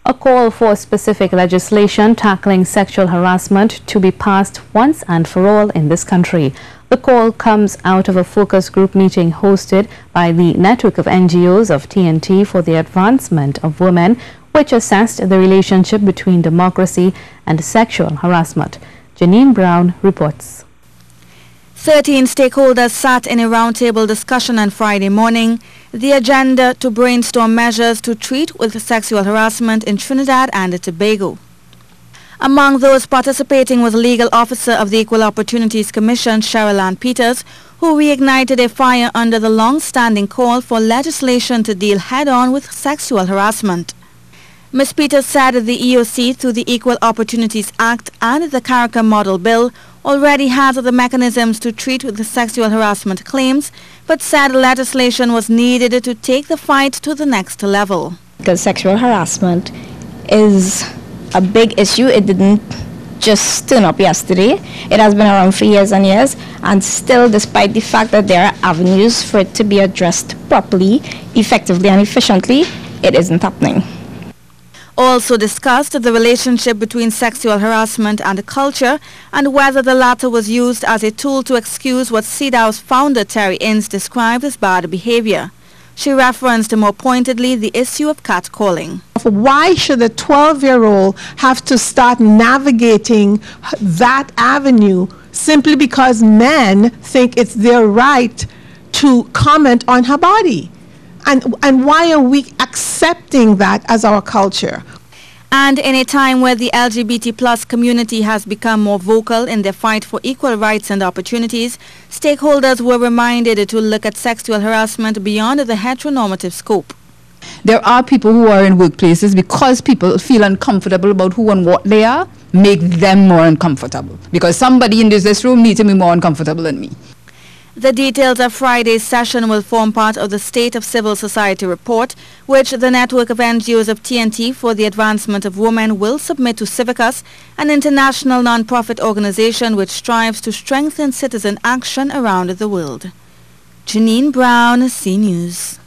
A call for specific legislation tackling sexual harassment to be passed once and for all in this country. The call comes out of a focus group meeting hosted by the network of NGOs of TNT for the advancement of women, which assessed the relationship between democracy and sexual harassment. Janine Brown reports. 13 stakeholders sat in a roundtable discussion on Friday morning, the agenda to brainstorm measures to treat with sexual harassment in Trinidad and Tobago. Among those participating was legal officer of the Equal Opportunities Commission, Cheryl Ann Peters, who reignited a fire under the long-standing call for legislation to deal head-on with sexual harassment. Ms. Peters said the EOC, through the Equal Opportunities Act and the Caraca Model Bill, already has the mechanisms to treat with the sexual harassment claims, but said legislation was needed to take the fight to the next level. Because sexual harassment is a big issue. It didn't just turn up yesterday. It has been around for years and years, and still, despite the fact that there are avenues for it to be addressed properly, effectively and efficiently, it isn't happening. Also discussed the relationship between sexual harassment and culture and whether the latter was used as a tool to excuse what CEDAW's founder Terry Ince described as bad behavior. She referenced more pointedly the issue of catcalling. Why should a 12-year-old have to start navigating that avenue simply because men think it's their right to comment on her body? And why are we accepting that as our culture? And in a time where the LGBT plus community has become more vocal in their fight for equal rights and opportunities, stakeholders were reminded to look at sexual harassment beyond the heteronormative scope. There are people who are in workplaces because people feel uncomfortable about who and what they are, make them more uncomfortable. Because somebody in this room needs to be more uncomfortable than me. The details of Friday's session will form part of the State of Civil Society report, which the network of NGOs of TNT for the advancement of women will submit to Civicus, an international non-profit organization which strives to strengthen citizen action around the world. Janine Brown, CNews.